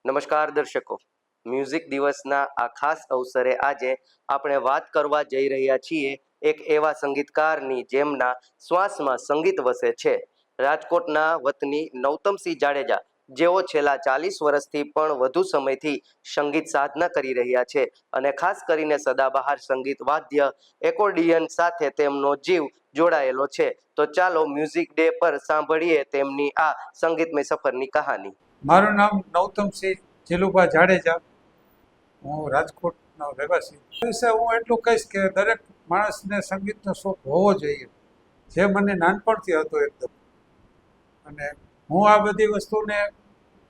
નમસ્કાર દર્શકો, મ્યુઝિક દિવસના આ ખાસ અવસરે આજે આપણે વાત કરવા જઈ રહ્યા છીએ એક એવા સંગીતકારની જેમના શ્વાસમાં સંગીત વસે છે. રાજકોટના વતની નૌતમસિંહ જાડેજા, જેઓ છેલ્લા 40 વર્ષથી પણ વધુ સમયથી સંગીત સાધના કરી રહ્યા છે અને ખાસ કરીને સદાબહાર સંગીત વાદ્ય એકોર્ડિયન સાથે તેમનો જીવ જોડાયેલો છે. તો ચાલો મ્યુઝિક ડે પર સાંભળીએ તેમની આ સંગીતમય સફરની કહાની. મારું નામ નૌતમસિંહ જીલુભા જાડેજા. હું રાજકોટનો રહેવાસી. વિશે હું એટલું કહીશ કે દરેક માણસને સંગીતનો શોખ હોવો જોઈએ, જે મને નાનપણથી હતો એકદમ. અને હું આ બધી વસ્તુને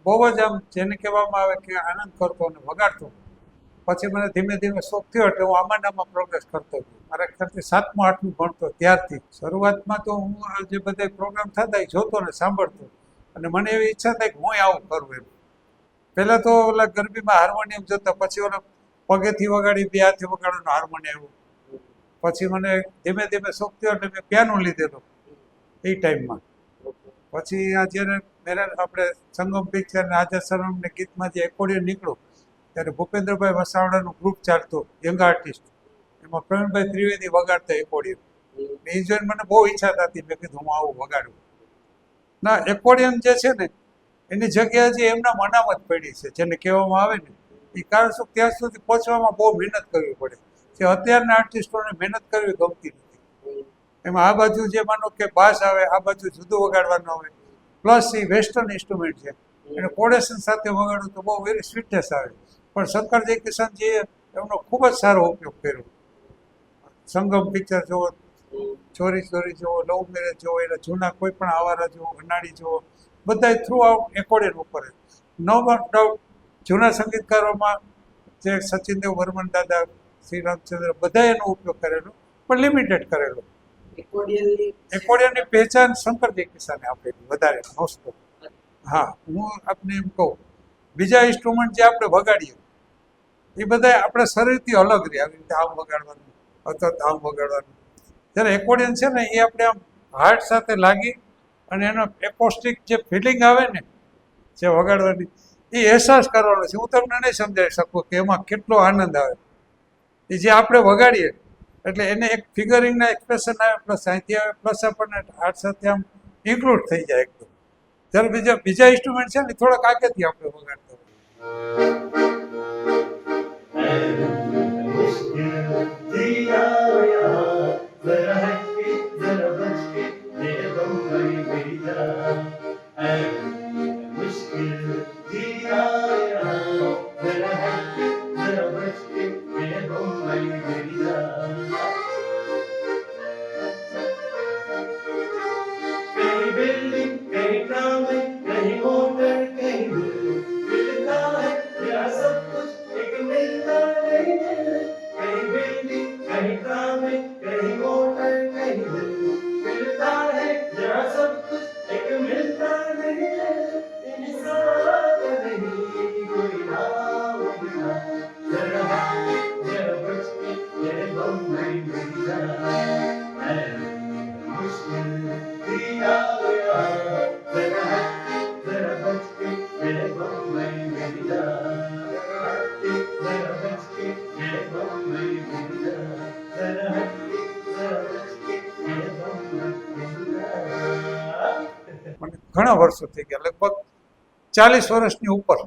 બહુ જ આમ જેને કહેવામાં આવે કે આનંદ કરતો અને વગાડતો. પછી મને ધીમે ધીમે શોખ થયો એટલે હું આમાં પ્રોગ્રેસ કરતો હતો. મારા ખ્યાલથી 7મું 8મું ભણતો ત્યારથી શરૂઆતમાં તો હું આ જે બધા પ્રોગ્રામ થતા એ જોતો ને સાંભળતો. અને મને એવી ઈચ્છા થાય કે હું આવું કરું એમ. પહેલાં તો ઓલા ગરબીમાં હાર્મોનિયમ જોતા, પછી ઓલા પગેથી વગાડી 2 હાથે વગાડવાનું હાર્મોનિયમ આવ્યું. પછી મને ધીમે ધીમે શોખ થયો એટલે મેં પિયાનો લીધેલો એ ટાઈમમાં. પછી આ જ્યારે આપણે સંગમ પિક્ચર ને આઝાદ સનમને ગીતમાં જે એકોર્ડિયન નીકળ્યું ત્યારે ભૂપેન્દ્રભાઈ વસાવડાનું ગ્રુપ ચાલતું યંગ આર્ટિસ્ટ, એમાં પ્રવીણભાઈ ત્રિવેદી વગાડતા એકોર્ડિયન. એ જોઈને મને બહુ ઈચ્છા થતી, મેં કીધું હું આવું વગાડું. ના, એકોર્ડિયન જે છે ને એની જગ્યા જે એમના અનામત પડી છે, જેને કહેવામાં આવે ને એ કારણ શું ત્યાં સુધી પહોંચવામાં બહુ મહેનત કરવી પડે, જે અત્યારના આર્ટિસ્ટોને મહેનત કરવી ગમતી નથી. એમાં આ બાજુ જે માનો કે બાસ આવે, આ બાજુ જુદું વગાડવાનું આવે, પ્લસ એ વેસ્ટર્ન ઇન્સ્ટ્રુમેન્ટ છે, એને કોડેશન સાથે વગાડવું તો બહુ વેરી સ્વીટનેસ આવે. પણ શંકરજી કિશનજીએ એમનો ખૂબ જ સારો ઉપયોગ કર્યો. સંગમ પિક્ચર જુઓ, ચોરી ચોરી જુઓ, લવ મેરેજ જુઓ, એના જૂના કોઈ પણ આવારા જુઓ, અનાળી જુઓ, બધા થ્રુ આઉટ એકોર્ડિયન ઉપર. નવ જૂના સંગીતકારોમાં જે સચિનદેવ બર્મન દાદા, શ્રી રામચંદ્ર, બધા એનો ઉપયોગ કરેલો, પણ લિમિટેડ કરેલો. એકોર્ડિયનની પહેચાન શંકરજી કિશને આપેલી વધારે મોસ્ટ. હા, હું આપને એમ કહું, બીજા ઇન્સ્ટ્રુમેન્ટ જે આપણે વગાડીએ એ બધા આપણા શરીરથી અલગ રહે. આવી રીતે આમ વગાડવાનું અથવા આમ વગાડવાનું. જ્યારે એકોર્ડિયન છે ને એ આપણે આમ હાર્ટ સાથે લાગી અને એનો એકોસ્ટિક જે ફિલિંગ આવે ને જે વગાડવાની, એ અહેસાસ કરવાનો છે. હું તમને નહીં સમજાવી શકું કે એમાં કેટલો આનંદ આવે. એ જે આપણે વગાડીએ એટલે એને એક ફિગરિંગના એક્સપ્રેશન આવે, પ્લસ અહીંથી આવે, પ્લસ આપણને હાર્ટ સાથે આમ ઇન્ક્લુડ થઈ જાય એકદમ. જ્યારે બીજા ઇન્સ્ટ્રુમેન્ટ છે ને થોડાક આગળથી આપણે વગાડતા મને ઘણા વર્ષો થઈ ગયા, લગભગ 40 વર્ષની ઉપર.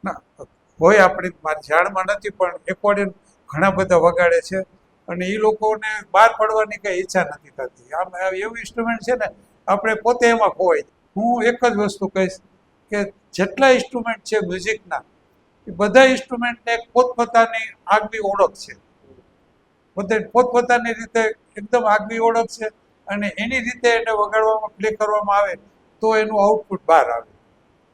ના હોય, આપણી મારી જાણમાં નથી, પણ એકોર્ડિયન ઘણા બધા વગાડે છે અને એ લોકોને બહાર પડવાની કંઈ ઈચ્છા નથી થતી. આમ એવું ઇન્સ્ટ્રુમેન્ટ છે ને આપણે પોતે એમાં ખોવાય. હું એક જ વસ્તુ કહીશ કે જેટલા ઇન્સ્ટ્રુમેન્ટ છે મ્યુઝિકના, એ બધા ઇન્સ્ટ્રુમેન્ટને એક પોતપોતાની આગવી ઓળખ છે. બધે પોતપોતાની રીતે એકદમ આગવી ઓળખ છે અને એની રીતે એને વગાડવામાં, પ્લે કરવામાં આવે તો એનું આઉટપુટ બહાર આવે.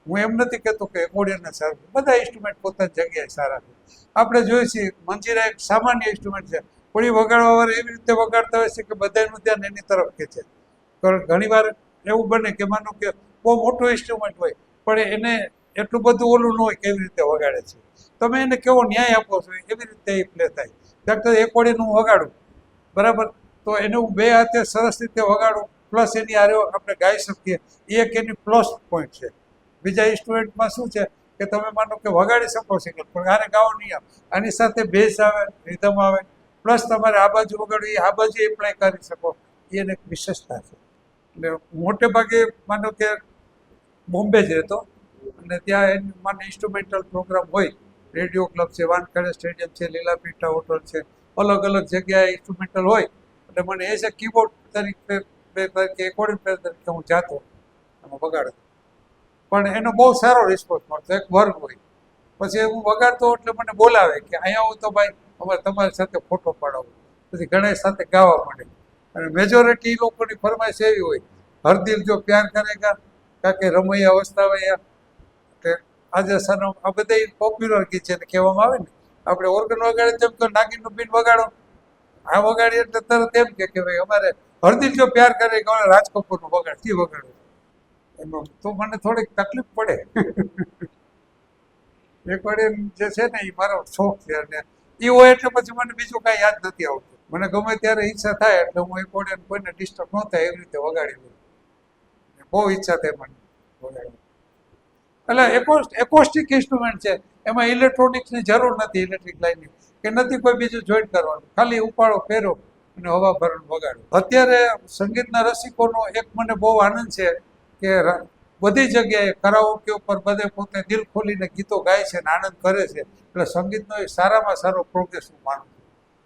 હું એમ નથી કહેતો કે એકોર્ડિયનને સારું, બધા ઇન્સ્ટ્રુમેન્ટ પોતાની જગ્યાએ સારા છે. આપણે જોઈએ છીએ મંજીરા એક સામાન્ય ઇન્સ્ટ્રુમેન્ટ છે, પણ એ વગાડવાવાળા એવી રીતે વગાડતા હોય છે કે બધાનું ધ્યાન એની તરફ ખેંચે. ઘણીવાર એવું બને કે માનો કે બહુ મોટું ઇન્સ્ટ્રુમેન્ટ હોય પણ એને એટલું બધું ઓલું ન હોય કેવી રીતે વગાડે છે. તમે એને કેવો ન્યાય આપો છો એવી રીતે એ પ્લે થાય. ડૉક્ટર એકોર્ડિયન હું વગાડું બરાબર, તો એને હું બે હાથે સરસ રીતે વગાડું પ્લસ એની હારે આપણે ગાઈ શકીએ એ એક એની પ્લસ પોઈન્ટ છે. બીજા ઇન્સ્ટ્રુમેન્ટમાં શું છે કે તમે માનો કે વગાડી શકો સિંગલ પણ આને ગાવો નહીં આવે, આની સાથે બેઝ આવે, રિધમ આવે, પ્લસ તમારે આ બાજુ વગાડવું એ આ બાજુ એપ્લાય કરી શકો, એ એને એક વિશેષતા છે. એટલે મોટે ભાગે માનો કે બોમ્બે જ રહેતો અને ત્યાં મને ઇન્સ્ટ્રુમેન્ટલ પ્રોગ્રામ હોય, રેડિયો ક્લબ છે, વાનખેડે સ્ટેડિયમ છે, લીલાપીઠા હોટલ છે, અલગ અલગ જગ્યાએ ઇન્સ્ટ્રુમેન્ટલ હોય એટલે મને એઝ એ કીબોર્ડ તરીકે એકોર્ડિંગ પ્લેયર તરીકે હું જાતો એમાં વગાડતો. પણ એનો બહુ સારો રિસ્પોન્સ મળતો, એક વર્ગ હોય પછી હું વગાડતો એટલે મને બોલાવે કે અહીંયા આવું તો ભાઈ અમારે તમારી સાથે ફોટો પાડાવો, પછી ઘણા સાથે ગાવા માંડે. અને મેજોરિટી લોકોની ફરમાઈશ એવી હોય, હર દિલ જો પ્યાર કરેગા, કાકે રમૈયા વસ્તાવૈયા, કે આજે સનમ, આ બધા પોપ્યુલર ગીત છે કહેવામાં આવે ને. આપણે ઓર્ગન વગાડે તેમ તો નાગીનનું બીન વગાડો, આ વગાડીએ એટલે તરત એમ કે ભાઈ અમારે હર દિલ જો પ્યાર કરેગા રાજ કપૂરનું વગાડતી વગાડો. એમાં તો મને થોડીક તકલીફ પડે. રેકોર્ડિંગ જે છે ને એ મારો શોખ છે અને એ હોય એટલે પછી મને બીજું કાંઈ યાદ નથી આવતું. મને ગમે ત્યારે ઈચ્છા થાય એટલે હું રેકોર્ડિંગ કોઈને ડિસ્ટર્બ ન થાય એવી રીતે વગાડી લઉં. બહુ ઈચ્છા થાય મને વગાડવાની. એટલે એકોસ્ટિક ઇન્સ્ટ્રુમેન્ટ છે, એમાં ઇલેક્ટ્રોનિક્સની જરૂર નથી, ઇલેક્ટ્રિક લાઈનની કે નથી કોઈ બીજું જોઈન્ટ કરવાનું, ખાલી ઉપાડો ફેરો અને હવા ભરણ વગાડો. અત્યારે સંગીતના રસિકોનો એક મને બહુ આનંદ છે કે બધી જગ્યાએ કરાઓકે ઉપર બધે પોતે દિલ ખોલીને ગીતો ગાય છે અને આનંદ કરે છે. એટલે સંગીતનો એ સારામાં સારો પ્રોગ્રેસ હું માનું છું.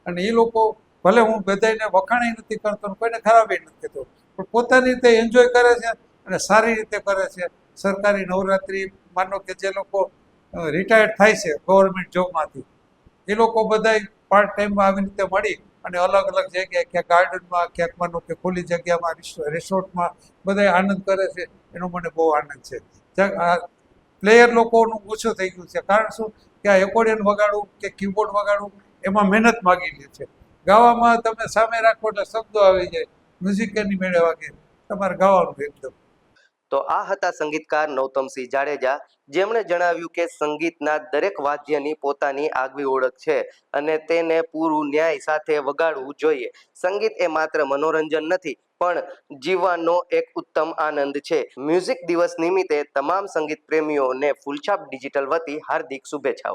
અને એ લોકો ભલે હું બધાને વખાણી નથી કરતો કોઈને ખરાબી નથી કહેતો, પણ પોતાની રીતે એન્જોય કરે છે અને સારી રીતે કરે છે. સરકારી નવરાત્રિ માનો કે જે લોકો રિટાયર્ડ થાય છે ગવર્મેન્ટ જોબમાંથી, એ લોકો બધા પાર્ટ ટાઈમમાં આવી રીતે મળી અને અલગ અલગ જગ્યાએ ક્યાંક ગાર્ડનમાં, ક્યાંક માનો કે ખુલ્લી જગ્યામાં, રિસોર્ટમાં બધા આનંદ કરે છે. એનો મને બહુ આનંદ છે. પ્લેયર લોકોનું ઓછું થઈ ગયું છે, કારણ શું કે આ એકોર્ડિયન વગાડવું કે કીબોર્ડ વગાડવું એમાં મહેનત માગી લે છે. ગાવામાં તમે સામે રાખો એટલે શબ્દો આવી જાય, મ્યુઝિક એની મેળે વાગે, તમારે ગાવાનું એકદમ. તો આ હતા સંગીતકાર નૌતમસિંહ જાડેજા, જેમણે જણાવ્યું કે સંગીતના દરેક વાદ્યની પોતાની આગવી ઓળખ છે અને તેને પૂરું ન્યાય સાથે વગાડવું જોઈએ. સંગીત એ માત્ર મનોરંજન નથી પણ જીવવાનો એક ઉત્તમ આનંદ છે. મ્યુઝિક દિવસ નિમિત્તે તમામ સંગીત પ્રેમીઓને ફૂલછાપ ડિજિટલ વતી હાર્દિક શુભેચ્છાઓ.